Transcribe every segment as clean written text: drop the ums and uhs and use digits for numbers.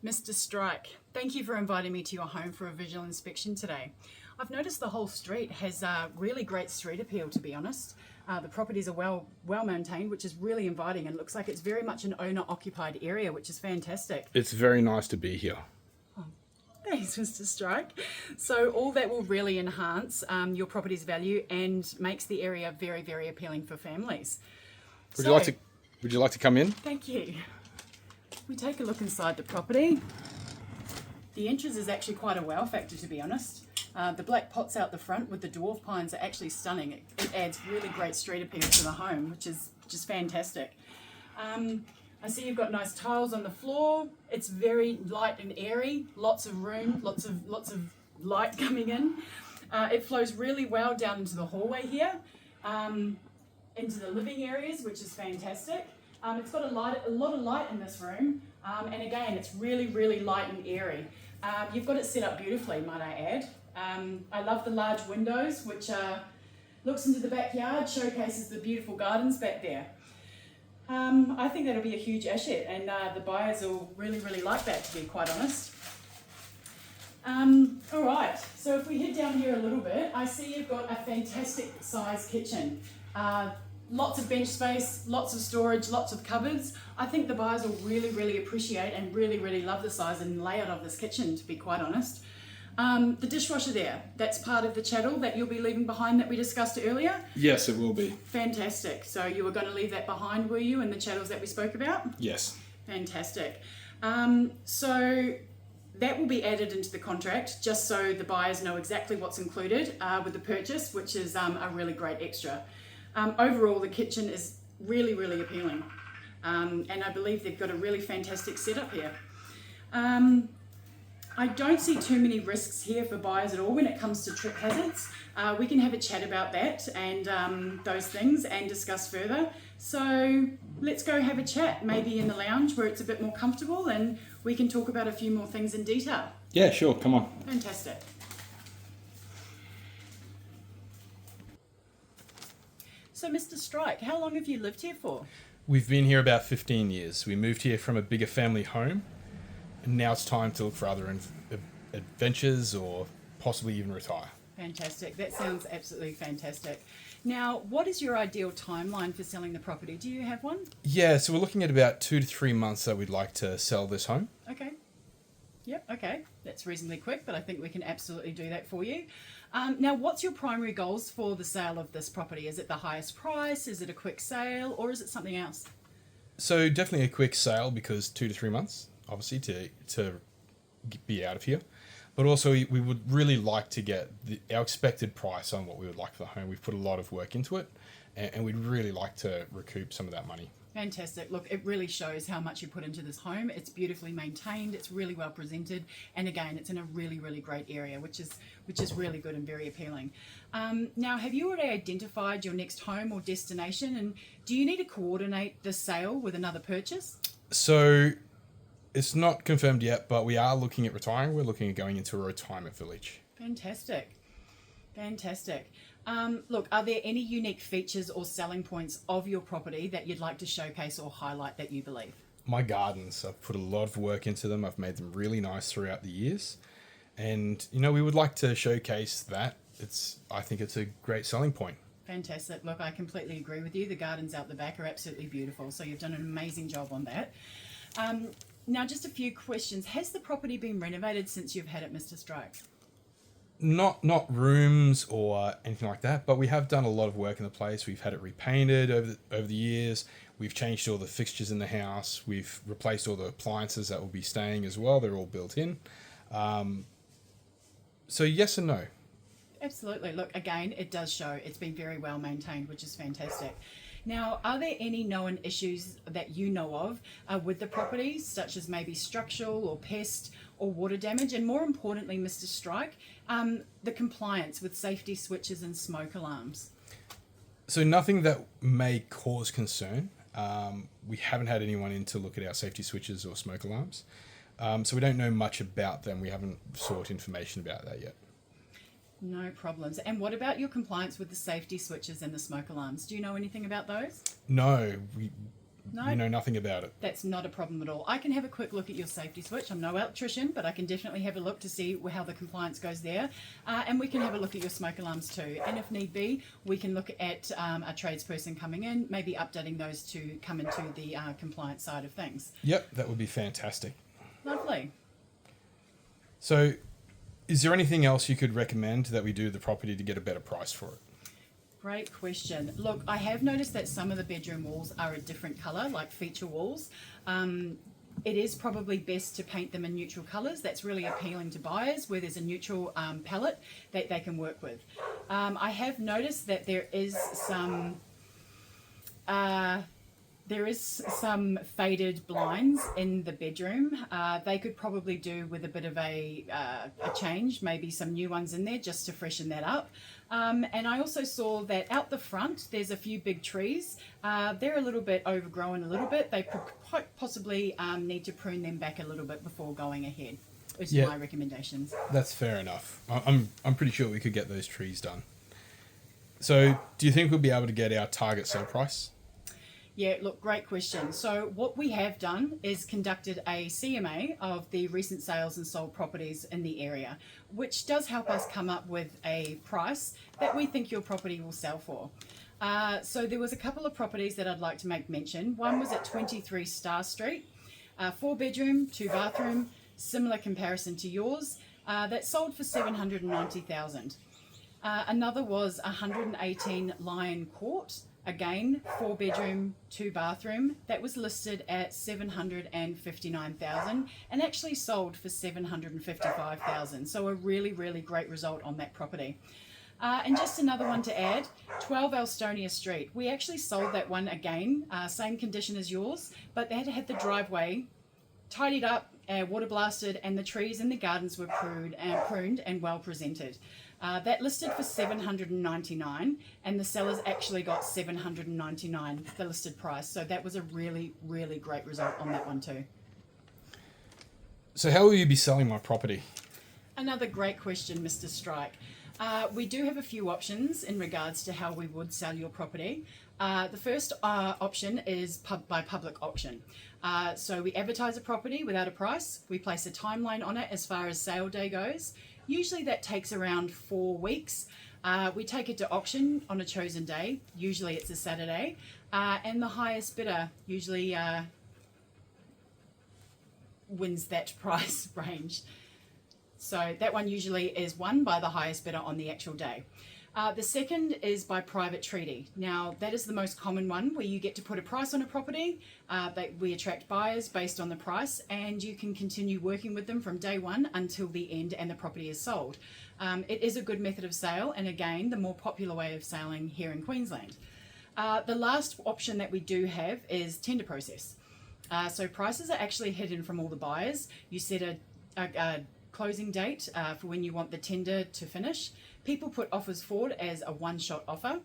Mr. Strike, thank you for inviting me to your home for a visual inspection today. I've noticed the whole street has really great street appeal, to be honest. The properties are well maintained, which is really inviting, and looks like it's very much an owner-occupied area, which is fantastic. It's very nice to be here. Thanks, Mr. Strike. So all that will really enhance your property's value and makes the area very, very appealing for families. Would you like to come in? Thank you. We take a look inside the property. The entrance is actually quite a wow factor, to be honest. The black pots out the front with the dwarf pines are actually stunning. It adds really great street appeal to the home, which is just fantastic. I see you've got nice tiles on the floor. It's very light and airy. Lots of room, lots of light coming in. It flows really well down into the hallway here, into the living areas, which is fantastic. It's got a lot of light in this room, and again, it's really, really light and airy. You've got it set up beautifully, might I add. I love the large windows, which looks into the backyard, showcases the beautiful gardens back there. I think that'll be a huge asset, and the buyers will really, really like that, to be quite honest. All right, so if we head down here a little bit, I see you've got a fantastic size kitchen. Lots of bench space, lots of storage, lots of cupboards. I think the buyers will really, really appreciate and really, really love the size and layout of this kitchen, to be quite honest. The dishwasher there, that's part of the chattel that you'll be leaving behind that we discussed earlier? Yes, it will be. Fantastic. So you were going to leave that behind, were you, in the chattels that we spoke about? Yes. Fantastic. So that will be added into the contract, just so the buyers know exactly what's included with the purchase, which is a really great extra. Overall, the kitchen is really, really appealing. And I believe they've got a really fantastic setup here. I don't see too many risks here for buyers at all when it comes to trip hazards. We can have a chat about that and those things and discuss further. So let's go have a chat, maybe in the lounge where it's a bit more comfortable, and we can talk about a few more things in detail. Yeah, sure, come on. Fantastic. So Mr. Strike, how long have you lived here for? We've been here about 15 years. We moved here from a bigger family home, and now it's time to look for other adventures or possibly even retire. Fantastic. That sounds absolutely fantastic. Now, what is your ideal timeline for selling the property? Do you have one? Yeah, so we're looking at about 2 to 3 months that we'd like to sell this home. Okay. Yep, okay. That's reasonably quick, but I think we can absolutely do that for you. Now, what's your primary goals for the sale of this property? Is it the highest price? Is it a quick sale? Or is it something else? So definitely a quick sale, because 2 to 3 months, obviously, to be out of here. But also we would really like to get our expected price on what we would like for the home. We've put a lot of work into it, and we'd really like to recoup some of that money. Fantastic. Look, it really shows how much you put into this home. It's beautifully maintained. It's really well presented. And again, it's in a really, really great area, which is really good and very appealing. Now, have you already identified your next home or destination? And do you need to coordinate the sale with another purchase? So it's not confirmed yet, but we are looking at retiring. We're looking at going into a retirement village. Fantastic. Fantastic. Look, are there any unique features or selling points of your property that you'd like to showcase or highlight that you believe? My gardens, I've put a lot of work into them. I've made them really nice throughout the years. And, we would like to showcase that. I think it's a great selling point. Fantastic. Look, I completely agree with you. The gardens out the back are absolutely beautiful. So you've done an amazing job on that. Now, just a few questions. Has the property been renovated since you've had it, Mr. Strike? Not rooms or anything like that, but we have done a lot of work in the place. We've had it repainted over the years. We've changed all the fixtures in the house. We've replaced all the appliances that will be staying as well. They're all built in. So yes and no. Absolutely. Look, again, it does show it's been very well maintained, which is fantastic. Now, are there any known issues that you know of with the property, such as maybe structural or pest or water damage? And more importantly, Mr. Strike, the compliance with safety switches and smoke alarms? So nothing that may cause concern. We haven't had anyone in to look at our safety switches or smoke alarms. So we don't know much about them. We haven't sought information about that yet. No problems. And what about your compliance with the safety switches and the smoke alarms? Do you know anything about those? No, No. We know nothing about it. That's not a problem at all. I can have a quick look at your safety switch. I'm no electrician, but I can definitely have a look to see how the compliance goes there. And we can have a look at your smoke alarms too. And if need be, we can look at a tradesperson coming in, maybe updating those to come into the compliance side of things. Yep, that would be fantastic. Lovely. So, is there anything else you could recommend that we do to the property to get a better price for it? Great question. Look, I have noticed that some of the bedroom walls are a different colour, like feature walls. It is probably best to paint them in neutral colours. That's really appealing to buyers, where there's a neutral palette that they can work with. I have noticed that there is some faded blinds in the bedroom. They could probably do with a bit of a change, maybe some new ones in there just to freshen that up. And I also saw that out the front, there's a few big trees. They're a little bit overgrown a little bit. They quite possibly need to prune them back a little bit before going ahead. Those are my recommendations. That's fair enough. I'm pretty sure we could get those trees done. So, do you think we'll be able to get our target sale price? Yeah, look, great question. So what we have done is conducted a CMA of the recent sales and sold properties in the area, which does help us come up with a price that we think your property will sell for. So there was a couple of properties that I'd like to make mention. One was at 23 Star Street, 4-bedroom, 2-bathroom, similar comparison to yours, that sold for $790,000. Another was 118 Lion Court. Again, 4-bedroom, 2-bathroom. That was listed at $759,000 and actually sold for $755,000. So a really, really great result on that property. And just another one to add, 12 Elstonia Street. We actually sold that one again, same condition as yours, but they had the driveway tidied up, water blasted, and the trees in the gardens were pruned and well presented. That listed for $799, and the sellers actually got $799, the listed price. So that was a really, really great result on that one too. So how will you be selling my property? Another great question, Mr. Strike. We do have a few options in regards to how we would sell your property. The first option is by public auction. So we advertise a property without a price. We place a timeline on it as far as sale day goes. Usually that takes around 4 weeks. We take it to auction on a chosen day. Usually it's a Saturday. And the highest bidder usually wins that price range. So that one usually is won by the highest bidder on the actual day. The second is by private treaty. Now, that is the most common one, where you get to put a price on a property. We attract buyers based on the price, and you can continue working with them from day one until the end and the property is sold. It is a good method of sale, and again, the more popular way of selling here in Queensland. The last option that we do have is tender process. So prices are actually hidden from all the buyers. You set a closing date for when you want the tender to finish. People put offers forward as a one-shot offer.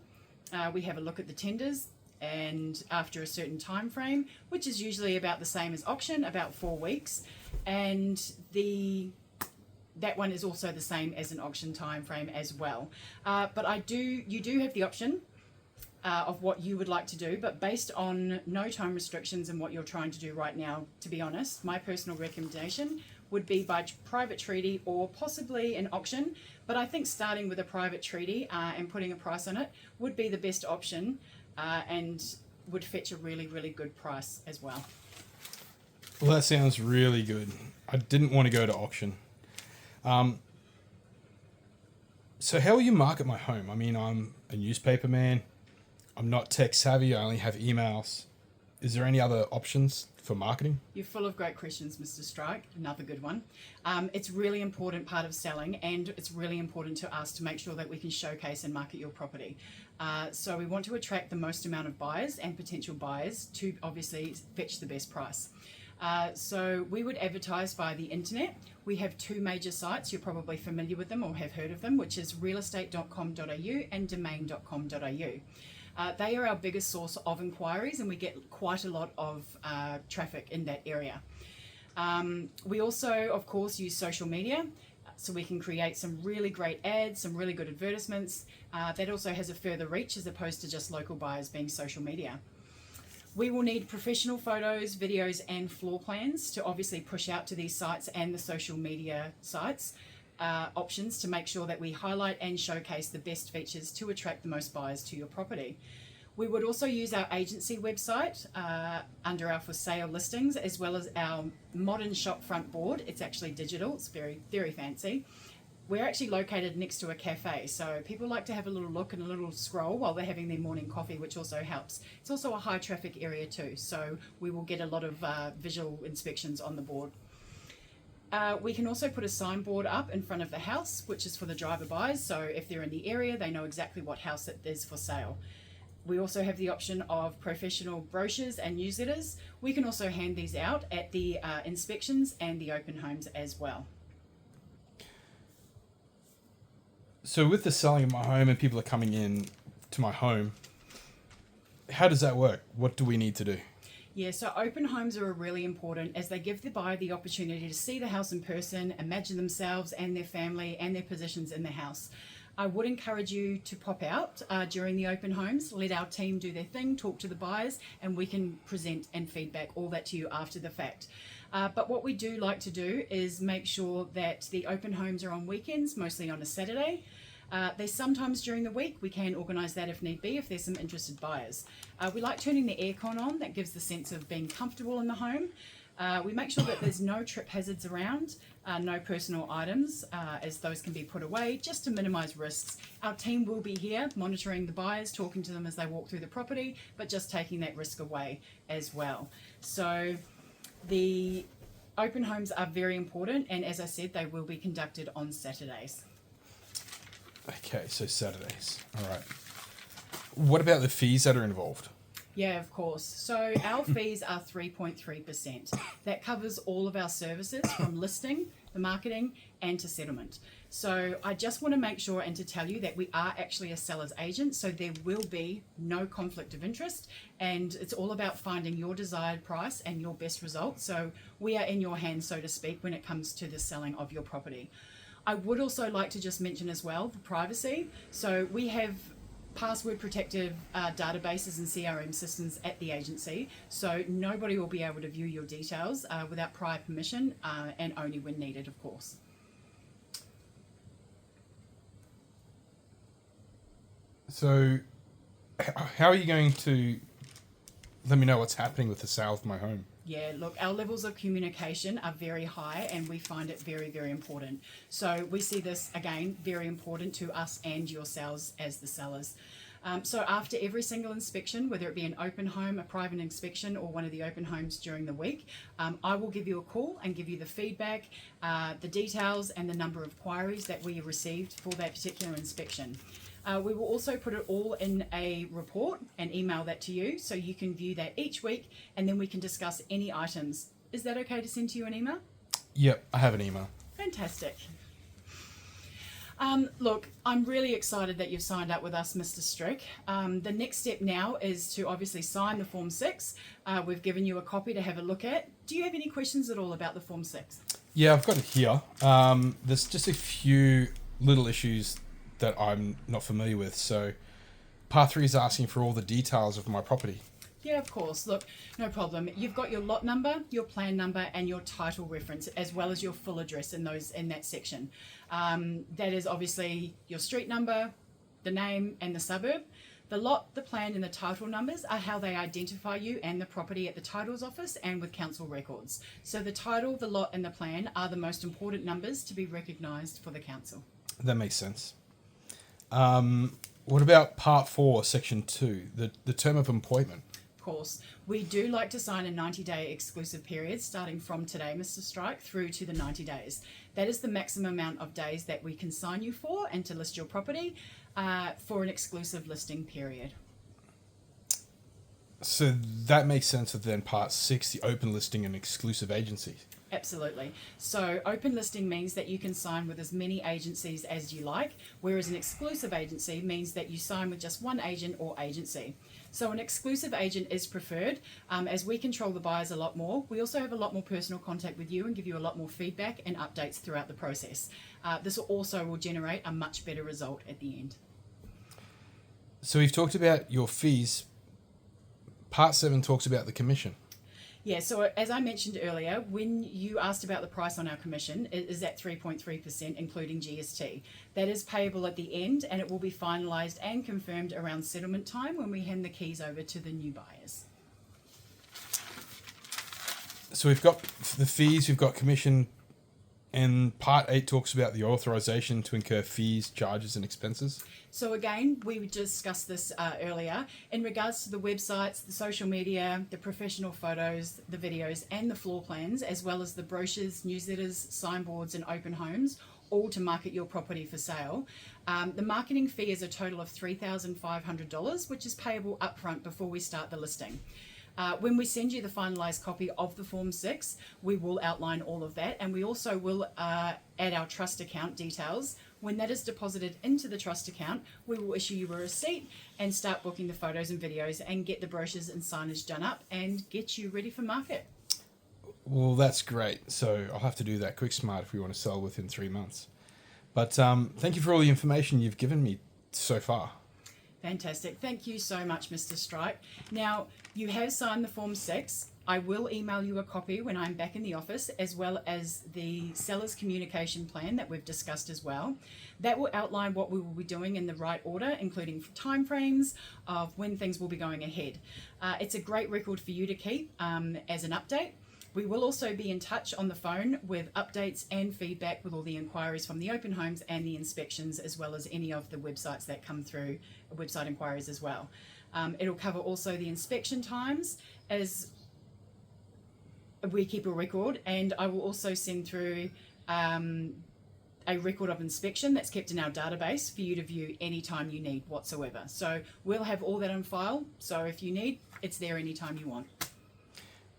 We have a look at the tenders, and after a certain time frame, which is usually about the same as auction, about 4 weeks, and that one is also the same as an auction time frame as well. But you do have the option of what you would like to do, but based on no time restrictions and what you're trying to do right now, to be honest, my personal recommendation would be by private treaty or possibly an auction. But I think starting with a private treaty and putting a price on it would be the best option and would fetch a really, really good price as well. Well, that sounds really good. I didn't want to go to auction. So how will you market my home? I mean, I'm a newspaper man. I'm not tech savvy. I only have emails. Is there any other options for marketing? You're full of great questions, Mr. Strike. Another good one. It's really important part of selling, and it's really important to us to make sure that we can showcase and market your property. So we want to attract the most amount of buyers and potential buyers to obviously fetch the best price. So we would advertise via the internet. We have 2 major sites. You're probably familiar with them or have heard of them, which is realestate.com.au and domain.com.au. They are our biggest source of inquiries, and we get quite a lot of traffic in that area. We also, of course, use social media, so we can create some really great ads, some really good advertisements. That also has a further reach as opposed to just local buyers being social media. We will need professional photos, videos, and floor plans to obviously push out to these sites and the social media sites options to make sure that we highlight and showcase the best features to attract the most buyers to your property. We would also use our agency website under our for sale listings, as well as our modern shop front board. It's actually digital, it's very, very fancy. We're actually located next to a cafe, so people like to have a little look and a little scroll while they're having their morning coffee, which also helps. It's also a high traffic area too, so we will get a lot of visual inspections on the board. We can also put a signboard up in front of the house, which is for the driver buyers, so if they're in the area, they know exactly what house it is for sale. We also have the option of professional brochures and newsletters. We can also hand these out at the inspections and the open homes as well. So with the selling of my home and people are coming in to my home, how does that work? What do we need to do? Yeah, so open homes are really important as they give the buyer the opportunity to see the house in person, imagine themselves and their family and their positions in the house. I would encourage you to pop out during the open homes, let our team do their thing, talk to the buyers, and we can present and feedback all that to you after the fact. But what we do like to do is make sure that the open homes are on weekends, mostly on a Saturday. They sometimes during the week, we can organise that if need be, if there's some interested buyers. We like turning the aircon on, that gives the sense of being comfortable in the home. We make sure that there's no trip hazards around, no personal items, as those can be put away, just to minimise risks. Our team will be here monitoring the buyers, talking to them as they walk through the property, but just taking that risk away as well. So the open homes are very important, and as I said, they will be conducted on Saturdays. Okay, so Saturdays. All right. What about the fees that are involved? Yeah, of course. So our fees are 3.3%. That covers all of our services from listing, the marketing, and to settlement. So I just want to make sure and to tell you that we are actually a seller's agent, so there will be no conflict of interest, and it's all about finding your desired price and your best result. So we are in your hands, so to speak, when it comes to the selling of your property. I would also like to just mention as well the privacy. So we have password protective databases and CRM systems at the agency, so nobody will be able to view your details without prior permission and only when needed, of course. So how are you going to let me know what's happening with the sale of my home? Yeah, look, our levels of communication are very high and we find it very, very important. So we see this, again, very important to us and yourselves as the sellers. So after every single inspection, whether it be an open home, a private inspection, or one of the open homes during the week, I will give you a call and give you the feedback, the details, and the number of queries that we received for that particular inspection. We will also put it all in a report and email that to you so you can view that each week, and then we can discuss any items. Is that okay to send to you an email? Yep, I have an email. Fantastic. Look, I'm really excited that you've signed up with us, Mr. Strick. The next step now is to obviously sign the Form 6. We've given you a copy to have a look at. Do you have any questions at all about the Form 6? Yeah, I've got it here. There's just a few little issues that I'm not familiar with. So Part 3 is asking for all the details of my property. Yeah, of course. Look, no problem. You've got your lot number, your plan number, and your title reference, as well as your full address in that section. That is obviously your street number, the name, and the suburb. The lot, the plan, and the title numbers are how they identify you and the property at the titles office and with council records. So the title, the lot, and the plan are the most important numbers to be recognised for the council. That makes sense. What about Part 4, Section 2, the term of employment? Of course, we do like to sign a 90-day exclusive period starting from today, Mr. Strike, through to the 90 days. That is the maximum amount of days that we can sign you for and to list your property for an exclusive listing period. So that makes sense of then Part 6, the open listing and exclusive agencies. Absolutely. So open listing means that you can sign with as many agencies as you like, whereas an exclusive agency means that you sign with just one agent or agency. So an exclusive agent is preferred as we control the buyers a lot more. We also have a lot more personal contact with you and give you a lot more feedback and updates throughout the process. This also will generate a much better result at the end. So we've talked about your fees, Part 7 talks about the commission. Yeah, so as I mentioned earlier, when you asked about the price on our commission, it is at 3.3%, including GST. That is payable at the end, and it will be finalised and confirmed around settlement time when we hand the keys over to the new buyers. So we've got the fees, we've got commission, and Part 8 talks about the authorisation to incur fees, charges and expenses. So again, we discussed this earlier. In regards to the websites, the social media, the professional photos, the videos and the floor plans, as well as the brochures, newsletters, signboards and open homes, all to market your property for sale. The marketing fee is a total of $3,500, which is payable upfront before we start the listing. When we send you the finalised copy of the Form 6, we will outline all of that, and we also will add our trust account details. When that is deposited into the trust account, we will issue you a receipt and start booking the photos and videos and get the brochures and signage done up and get you ready for market. Well, that's great. So I'll have to do that quick smart if we want to sell within 3 months. But thank you for all the information you've given me so far. Fantastic. Thank you so much, Mr. Stripe. Now, you have signed the Form 6. I will email you a copy when I'm back in the office, as well as the seller's communication plan that we've discussed as well. That will outline what we will be doing in the right order, including timeframes of when things will be going ahead. It's a great record for you to keep as an update. We will also be in touch on the phone with updates and feedback with all the inquiries from the open homes and the inspections, as well as any of the websites that come through, website inquiries as well. It'll cover also the inspection times as we keep a record, and I will also send through a record of inspection that's kept in our database for you to view anytime you need whatsoever. So we'll have all that on file, so if you need, it's there anytime you want.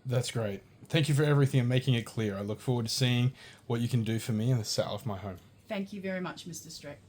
That's great. Thank you for everything and making it clear. I look forward to seeing what you can do for me in the sale of my home. Thank you very much, Mr. Strick.